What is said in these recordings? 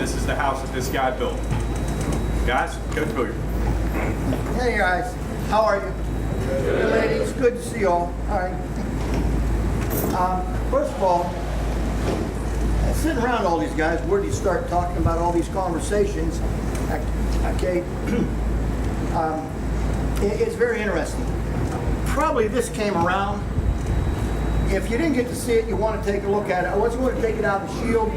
this is the house that this guy built. Guys, Coach Billiard. Hey guys, how are you? Good ladies, good to see you all. All right. First of all, sitting around all these guys, where do you start talking about all these conversations? Okay, it's very interesting. Probably this came around. If you didn't get to see it, you want to take a look at it. I wasn't going to take it out of the shield.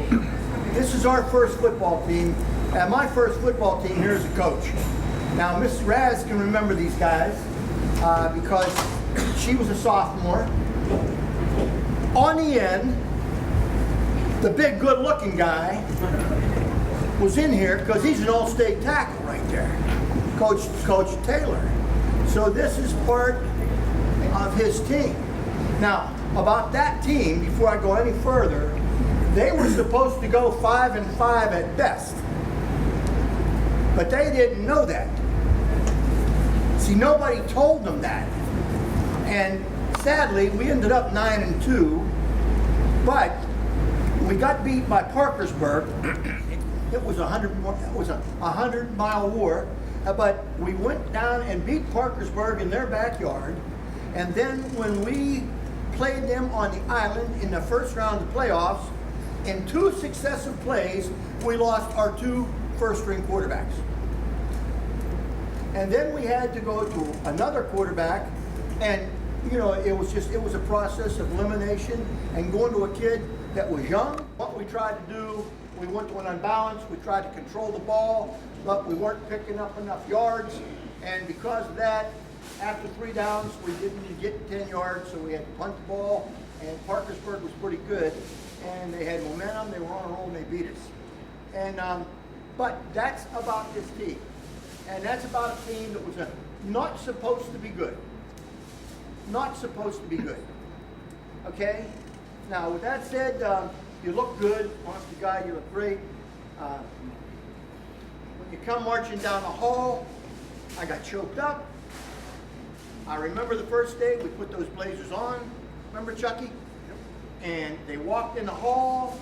This is our first football team. And my first football team here is a coach. Now, Miss Raz can remember these guys because she was a sophomore. On the end, the big good-looking guy was in here because he's an all-state tackle right there, Coach Taylor. So this is part of his team. Now, about that team, before I go any further, they were supposed to go 5-5 at best. But they didn't know that. See, nobody told them that. And sadly, we ended up 9-2, but we got beat by Parkersburg. It was a 100-mile war, but we went down and beat Parkersburg in their backyard. And then when we played them on the island in the first round of the playoffs, in 2 successive plays, we lost our 2 first-string quarterbacks. And then we had to go to another quarterback, and you know, it was a process of elimination and going to a kid that was young. What we tried to do, we went to an unbalance, we tried to control the ball, but we weren't picking up enough yards, and because of that, after 3 downs, we didn't get 10 yards, so we had to punt the ball, and Parkersburg was pretty good, and they had momentum, they were on a roll, and they beat us. And, but that's about this team. And that's about a team that was not supposed to be good. Not supposed to be good. Okay? Now, with that said, you look good. Honest to God, you look great. When you come marching down the hall, I got choked up. I remember the first day we put those blazers on. Remember, Chucky? And they walked in the hall,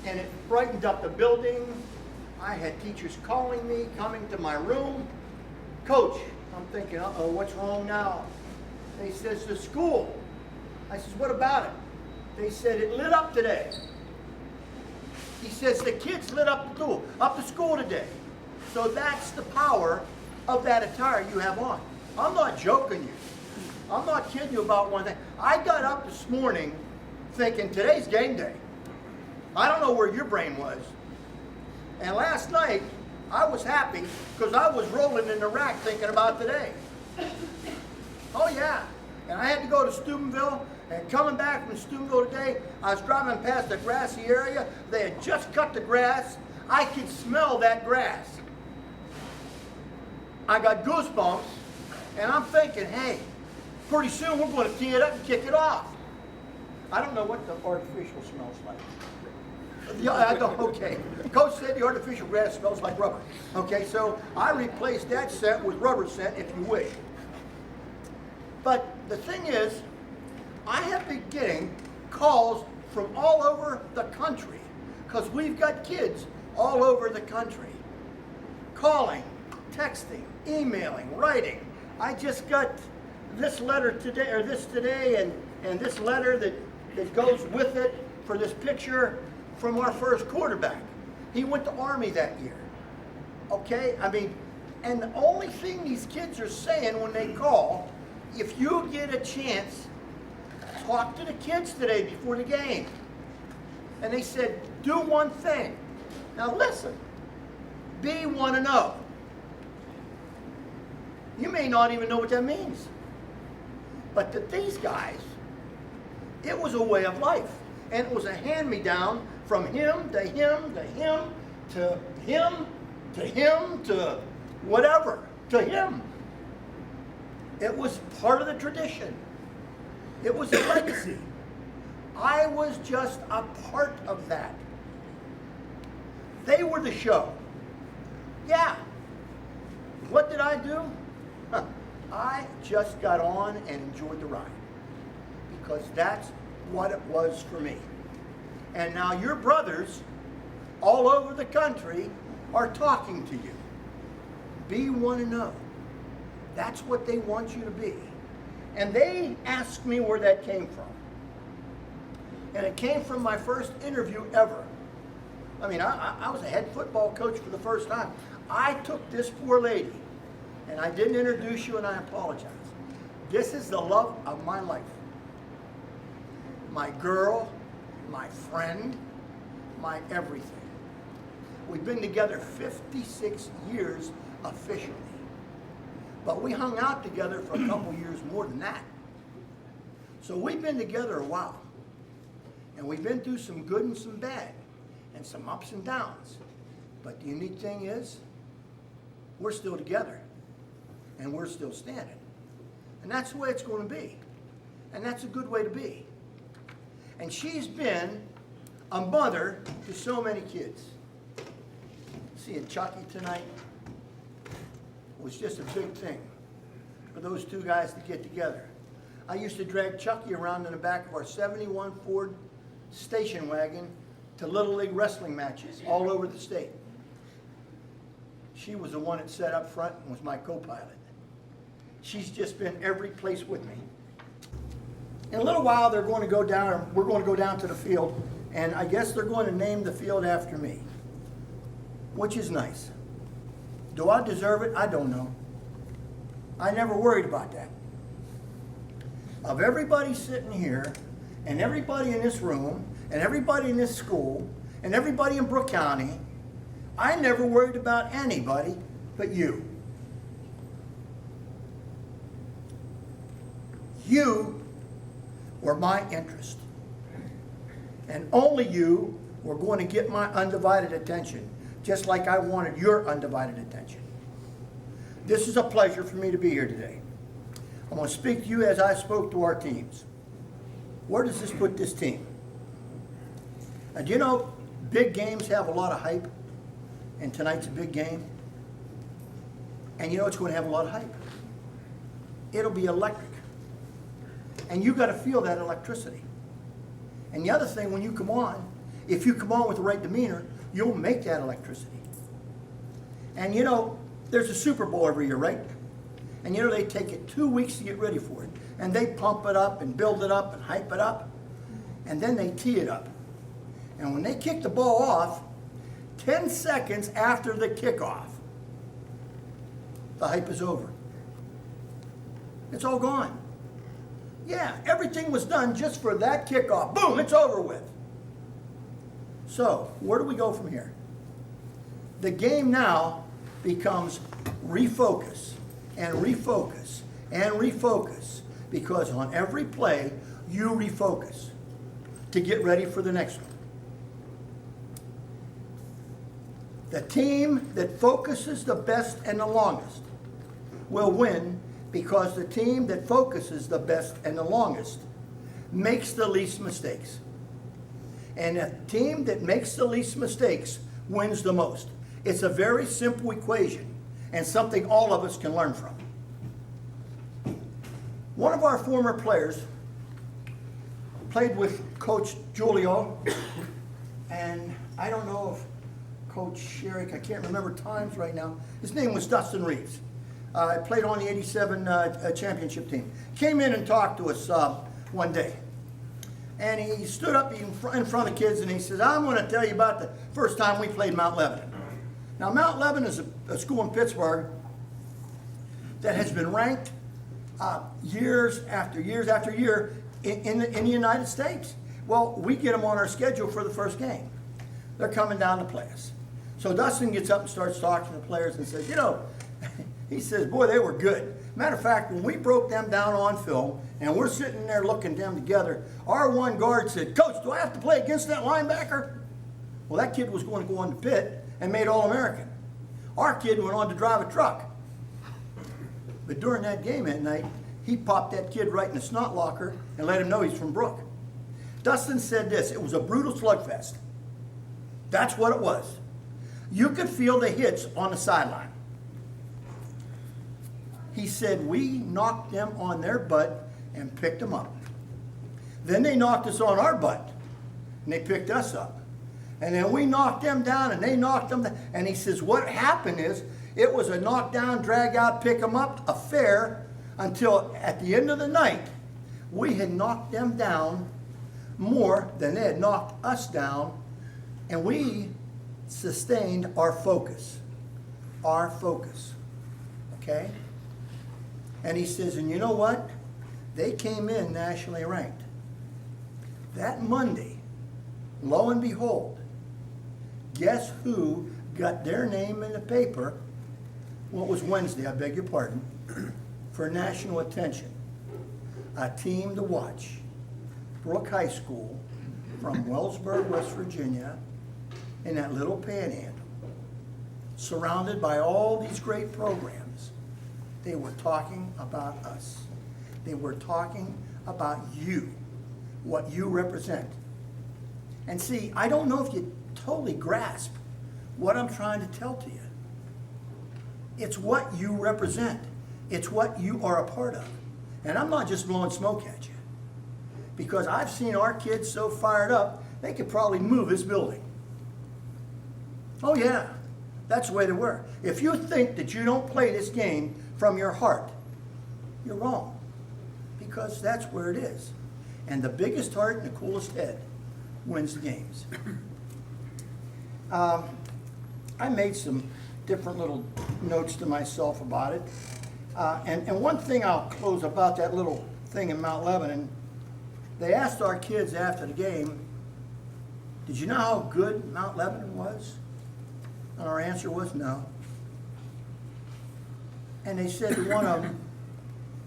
and it brightened up the building. I had teachers calling me, coming to my room. Coach, I'm thinking, uh-oh, what's wrong now? They says, the school. I says, what about it? They said, it lit up today. He says, the kids lit up the school today. So that's the power of that attire you have on. I'm not joking you. I'm not kidding you about one thing. I got up this morning thinking, today's game day. I don't know where your brain was. And last night, I was happy because I was rolling in the rack thinking about today. Oh yeah. And I had to go to Steubenville, and coming back from Steubenville today, I was driving past a grassy area. They had just cut the grass. I could smell that grass. I got goosebumps, and I'm thinking, hey, pretty soon we're going to tee it up and kick it off. I don't know what the artificial smells like. Yeah, okay. Coach said the artificial grass smells like rubber. Okay, so I replaced that scent with rubber scent, if you wish. But the thing is, I have been getting calls from all over the country, because we've got kids all over the country. Calling, texting, emailing, writing. I just got this letter today, or this today, and this letter that goes with it for this picture from our first quarterback. He went to Army that year. Okay? I mean, and the only thing these kids are saying when they call, if you get a chance, talk to the kids today before the game. And they said, do one thing. Now listen, be 1-0. You may not even know what that means. But to these guys, it was a way of life. And it was a hand-me-down from him to him to him to him to him to whatever, to him. It was part of the tradition. It was a legacy. I was just a part of that. They were the show. Yeah. What did I do? I just got on and enjoyed the ride. Because that's what it was for me. And now your brothers all over the country are talking to you. Be one and know. That's what they want you to be. And they asked me where that came from. And it came from my first interview ever. I mean, I was a head football coach for the first time. I took this poor lady, and I didn't introduce you, and I apologize. This is the love of my life. My girl, my friend, my everything. We've been together 56 years officially. But we hung out together for a couple years more than that. So we've been together a while. And we've been through some good and some bad, and some ups and downs. But the unique thing is, we're still together, and we're still standing. And that's the way it's going to be. And that's a good way to be. And she's been a mother to so many kids. Seeing Chucky tonight was just a big thing for those two guys to get together. I used to drag Chucky around in the back of our 71 Ford station wagon to Little League wrestling matches all over the state. She was the one that sat up front and was my co-pilot. She's just been every place with me. In a little while, we're going to go down to the field, and I guess they're going to name the field after me, which is nice. Do I deserve it? I don't know. I never worried about that. Of everybody sitting here, and everybody in this room, and everybody in this school, and everybody in Brooke County, I never worried about anybody but you. You were my interest. And only you were going to get my undivided attention, just like I wanted your undivided attention. This is a pleasure for me to be here today. I'm going to speak to you as I spoke to our teams. Where does this put this team? Do you know big games have a lot of hype? And tonight's a big game. And you know it's going to have a lot of hype. It'll be electric. And you got to feel that electricity. And the other thing, when you come on, if you come on with the right demeanor, you'll make that electricity. And you know, there's a Super Bowl every year, right? And you know, they take it 2 weeks to get ready for it. And they pump it up and build it up and hype it up. And then they tee it up. And when they kick the ball off, 10 seconds after the kickoff, the hype is over. It's all gone. Yeah, everything was done just for that kickoff. Boom, it's over with. So, where do we go from here? The game now becomes refocus and refocus and refocus, because on every play, you refocus to get ready for the next one. The team that focuses the best and the longest will win, because the team that focuses the best and the longest makes the least mistakes. And a team that makes the least mistakes wins the most. It's a very simple equation, and something all of us can learn from. One of our former players played with Coach Julio, and I don't know if Coach Sherrick, I can't remember times right now. His name was Dustin Reeves. Played on the '87 championship team. Came in and talked to us one day. And he stood up in front of kids and he says, I'm going to tell you about the first time we played Mount Lebanon. Now, Mount Lebanon is a school in Pittsburgh that has been ranked years after years after year in the United States. Well, we get them on our schedule for the first game. They're coming down to play us. So Dustin gets up and starts talking to the players and says, you know, he says, boy, they were good. Matter of fact, when we broke them down on film, and we're sitting there looking at them together, our one guard said, Coach, do I have to play against that linebacker? Well, that kid was going to go on the pit and made All-American. Our kid went on to drive a truck. But during that game that night, he popped that kid right in the snot locker and let him know he's from Brooke. Dustin said this, it was a brutal slugfest. That's what it was. You could feel the hits on the sideline. He said, we knocked them on their butt and picked them up. Then they knocked us on our butt, and they picked us up. And then we knocked them down, and they knocked them down. And he says, what happened is, it was a knockdown, drag out, pick them up affair until at the end of the night, we had knocked them down more than they had knocked us down, and we sustained our focus. Our focus. Okay? And he says, and you know what? They came in nationally ranked. That Monday, lo and behold, guess who got their name in the paper? Well, it was Wednesday, I beg your pardon, for national attention. A team to watch. Brook High School from Wellsburg, West Virginia, in that little panhandle, surrounded by all these great programs. They were talking about us. They were talking about you, what you represent. And see, I don't know if you totally grasp what I'm trying to tell to you. It's what you represent. It's what you are a part of. And I'm not just blowing smoke at you, because I've seen our kids so fired up, they could probably move this building. Oh yeah, that's the way they were. If you think that you don't play this game from your heart, you're wrong, because that's where it is. And the biggest heart and the coolest head wins the games. I made some different little notes to myself about it. And one thing I'll close about that little thing in Mount Lebanon, they asked our kids after the game, did you know how good Mount Lebanon was? And our answer was no. And they said to one of them,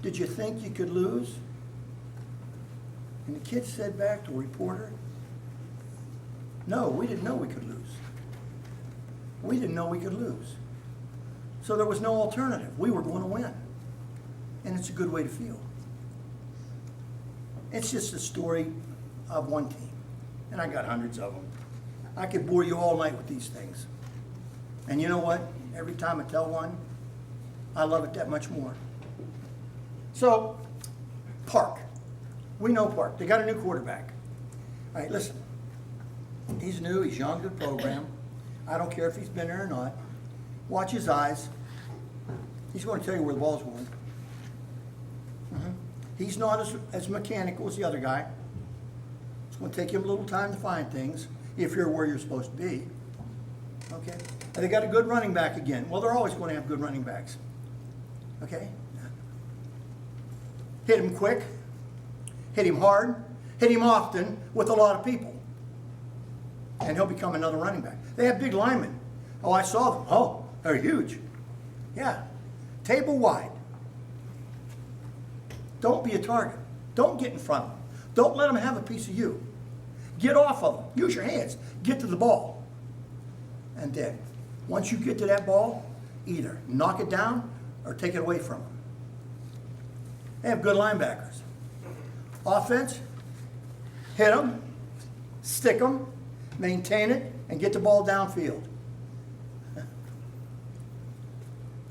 did you think you could lose? And the kid said back to a reporter, no, we didn't know we could lose. We didn't know we could lose. So there was no alternative. We were going to win. And it's a good way to feel. It's just a story of one team. And I got hundreds of them. I could bore you all night with these things. And you know what? Every time I tell one, I love it that much more. So, Park. We know Park. They got a new quarterback. All right, listen. He's new. He's young to the program. I don't care if he's been there or not. Watch his eyes. He's going to tell you where the ball's going. He's not as mechanical as the other guy. It's going to take him a little time to find things if you're where you're supposed to be. Okay? And they got a good running back again. Well, they're always going to have good running backs. Okay? Hit him quick. Hit him hard. Hit him often with a lot of people. And he'll become another running back. They have big linemen. Oh, I saw them. Oh, they're huge. Yeah. Table wide. Don't be a target. Don't get in front of them. Don't let them have a piece of you. Get off of them. Use your hands. Get to the ball. And then, once you get to that ball, either knock it down or take it away from them. They have good linebackers. Offense, hit them, stick them, maintain it, and get the ball downfield.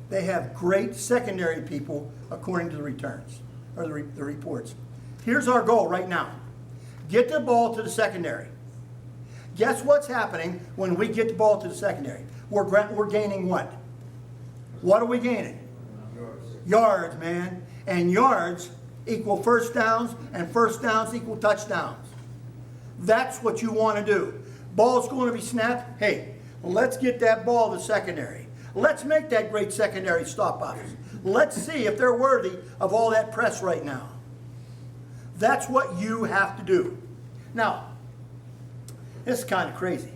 They have great secondary people according to the returns, or the reports. Here's our goal right now. Get the ball to the secondary. Guess what's happening when we get the ball to the secondary? We're gaining what? What are we gaining? Yards, man. And yards equal first downs, and first downs equal touchdowns. That's what you want to do. Ball's going to be snapped. Hey, let's get that ball to the secondary. Let's make that great secondary stop us. Let's see if they're worthy of all that press right now. That's what you have to do. Now, this is kind of crazy.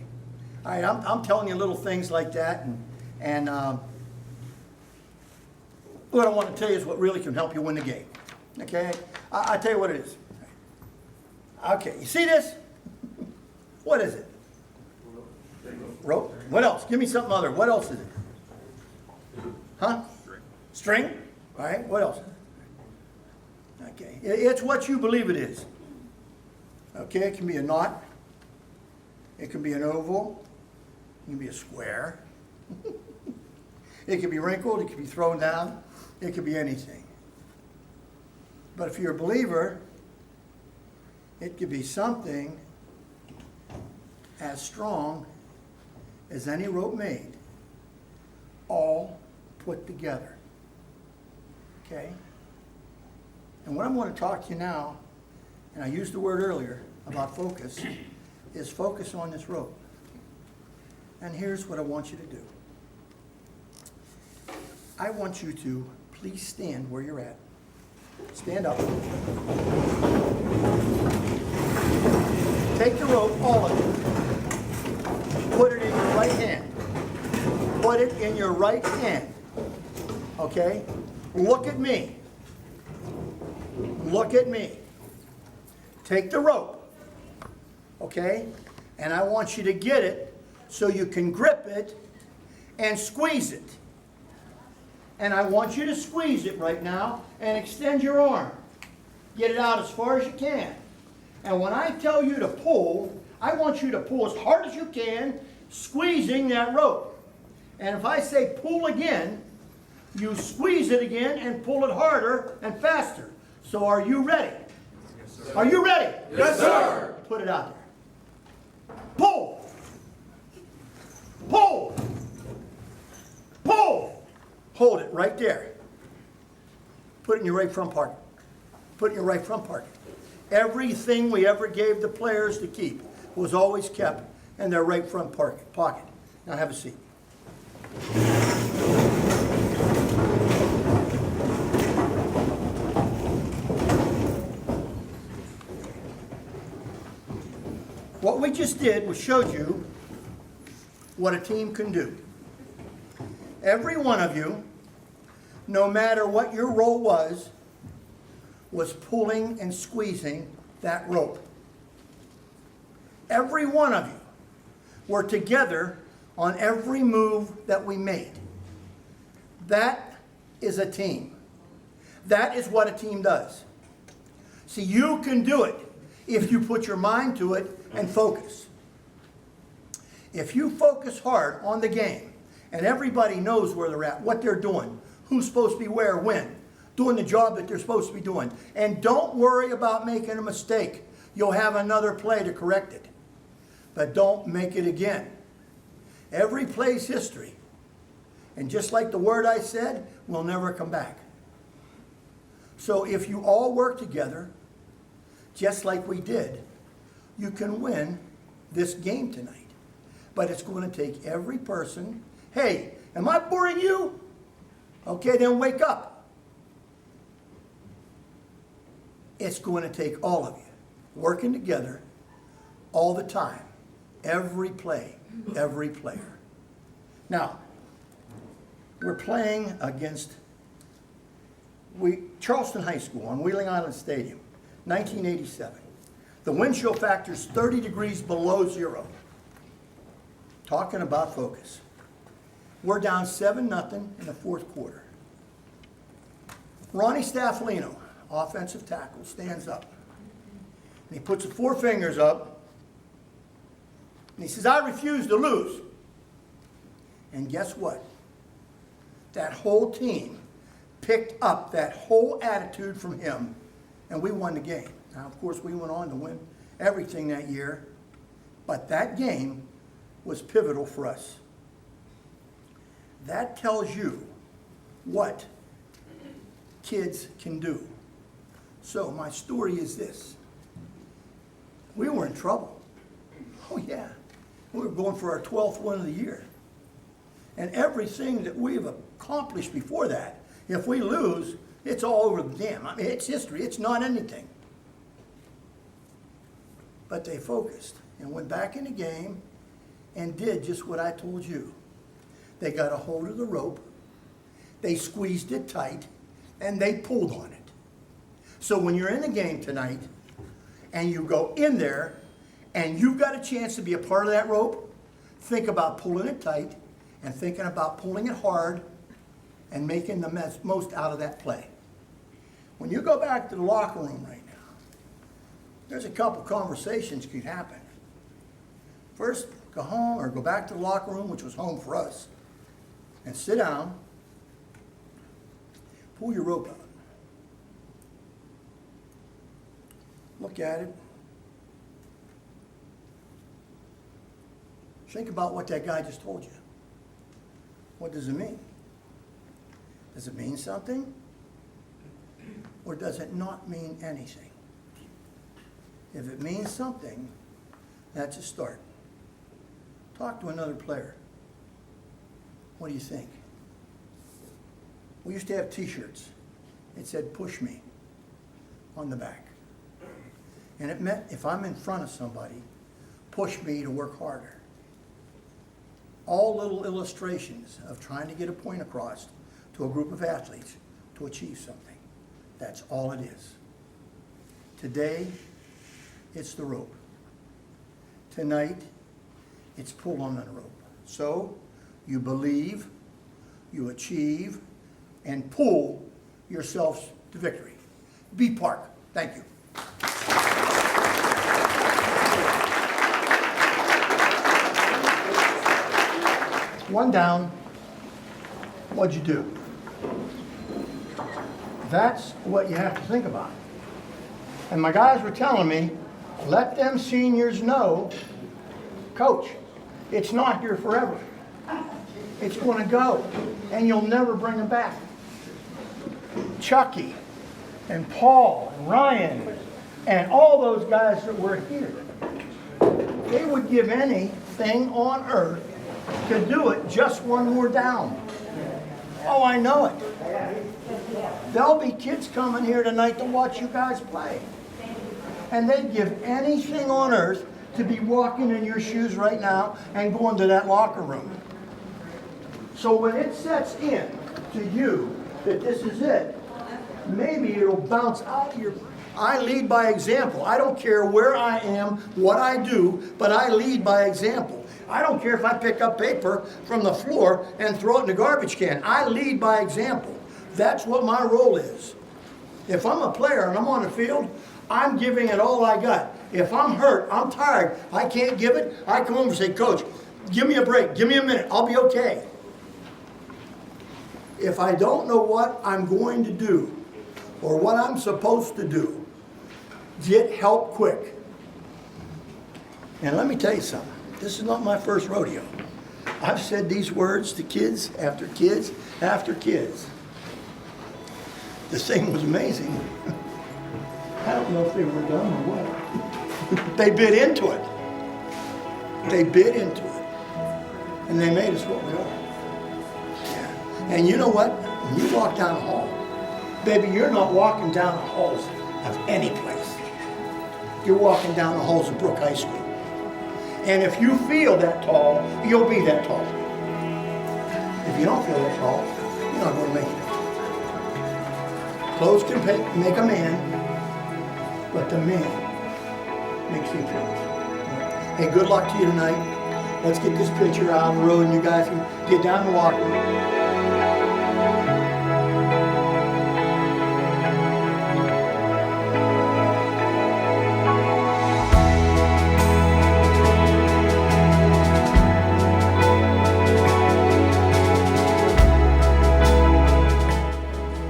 All right, I'm telling you little things like that, and what I want to tell you is what really can help you win the game. Okay? I'll tell you what it is. Okay, you see this? What is it? Rope? What else? Give me something other. What else is it? Huh? String? All right, what else? Okay, it's what you believe it is. Okay, it can be a knot. It can be an oval. It can be a square. It can be wrinkled. It can be thrown down. It could be anything. But if you're a believer, it could be something as strong as any rope made, all put together. Okay? And what I'm going to talk to you now, and I used the word earlier about focus, is focus on this rope. And here's what I want you to do. I want you to please stand where you're at. Stand up. Take the rope, all of it. Put it in your right hand. Put it in your right hand. Okay? Look at me. Look at me. Take the rope. Okay? And I want you to get it so you can grip it and squeeze it. And I want you to squeeze it right now and extend your arm. Get it out as far as you can. And when I tell you to pull, I want you to pull as hard as you can, squeezing that rope. And if I say pull again, you squeeze it again and pull it harder and faster. So are you ready? Yes, sir. Are you ready? Yes, sir. Put it out there. Pull. Pull. Pull. Hold it right there. Put it in your right front pocket. Put it in your right front pocket. Everything we ever gave the players to keep was always kept in their right front pocket. Now have a seat. What we just did was showed you what a team can do. Every one of you, no matter what your role was pulling and squeezing that rope. Every one of you were together on every move that we made. That is a team. That is what a team does. See, you can do it if you put your mind to it and focus. If you focus hard on the game, and everybody knows where they're at, what they're doing, who's supposed to be where, when, doing the job that they're supposed to be doing. And don't worry about making a mistake. You'll have another play to correct it. But don't make it again. Every play's history. And just like the word I said, will never come back. So if you all work together, just like we did, you can win this game tonight. But it's going to take every person. Hey, am I boring you? Okay, then wake up. It's going to take all of you working together all the time. Every play, every player. Now, we're playing against Charleston High School on Wheeling Island Stadium, 1987. The wind chill factor is 30 degrees below zero. Talking about focus. We're down 7-0 in the fourth quarter. Ronnie Staffalino, offensive tackle, stands up. And he puts the four fingers up. And he says, I refuse to lose. And guess what? That whole team picked up that whole attitude from him, and we won the game. Now, of course, we went on to win everything that year, but that game was pivotal for us. That tells you what kids can do. So my story is this. We were in trouble. Oh yeah. We were going for our 12th win of the year. And everything that we've accomplished before that, if we lose, it's all over the dam. I mean, it's history. It's not anything. But they focused and went back in the game and did just what I told you. They got a hold of the rope, they squeezed it tight, and they pulled on it. So when you're in the game tonight, and you go in there, and you've got a chance to be a part of that rope, think about pulling it tight, and thinking about pulling it hard, and making the most out of that play. When you go back to the locker room right now, there's a couple conversations could happen. First, go home or go back to the locker room, which was home for us, and sit down, pull your rope out. Look at it. Think about what that guy just told you. What does it mean? Does it mean something? Or does it not mean anything? If it means something, that's a start. Talk to another player. What do you think? We used to have t-shirts. It said, "Push me," on the back. And it meant if I'm in front of somebody, push me to work harder. All little illustrations of trying to get a point across to a group of athletes to achieve something. That's all it is. Today, it's the rope. Tonight, it's pull on the rope. So, you believe, you achieve, and pull yourselves to victory. B Park, thank you. One down, what'd you do? That's what you have to think about. And my guys were telling me, let them seniors know, Coach, it's not here forever. It's going to go, and you'll never bring them back. Chucky and Paul and Ryan and all those guys that were here, they would give anything on earth to do it just one more down. Oh, I know it. There'll be kids coming here tonight to watch you guys play. And they'd give anything on earth to be walking in your shoes right now and going to that locker room. So when it sets in to you that this is it, maybe it'll bounce out of your... I lead by example. I don't care where I am, what I do, but I lead by example. I don't care if I pick up paper from the floor and throw it in the garbage can. I lead by example. That's what my role is. If I'm a player and I'm on the field, I'm giving it all I got. If I'm hurt, I'm tired, I can't give it, I come home and say, Coach, give me a break, give me a minute, I'll be okay. If I don't know what I'm going to do or what I'm supposed to do, get help quick. And let me tell you something. This is not my first rodeo. I've said these words to kids after kids after kids. The thing was amazing. I don't know if they were dumb or what. They bit into it. They bit into it. And they made us what we are. Yeah. And you know what? When you walk down the hall, baby, you're not walking down the halls of any place. You're walking down the halls of Brook High School. And if you feel that tall, you'll be that tall. If you don't feel that tall, you're not going to make it. Clothes can make a man, but the man makes the appearance. Hey, good luck to you tonight. Let's get this picture out on the road and you guys can get down the locker room.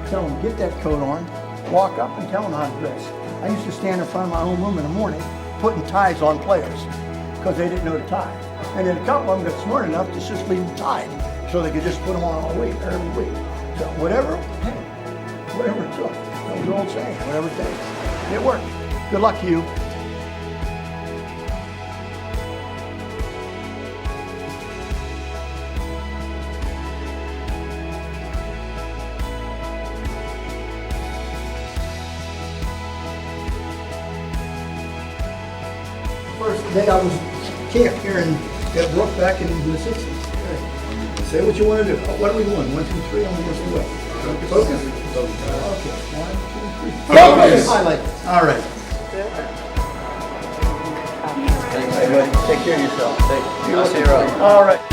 Tell them, get that coat on, walk up and tell them how to dress. I used to stand in front of my own room in the morning putting ties on players because they didn't know to tie. And then a couple of them got smart enough to just leave them tied so they could just put them on all week, every week. So whatever, hey, whatever it took. That was the old saying, whatever it takes. It worked. Good luck to you. First day I was camp here at Brook back in the 60s. Say what you want to do. What are we doing? 1, 2, 3, I'm going to say what? Focus? Okay. 1, 2, 3. Focus! Highlight. All right. Hey, buddy, take care of yourself. I'll see you around. All right.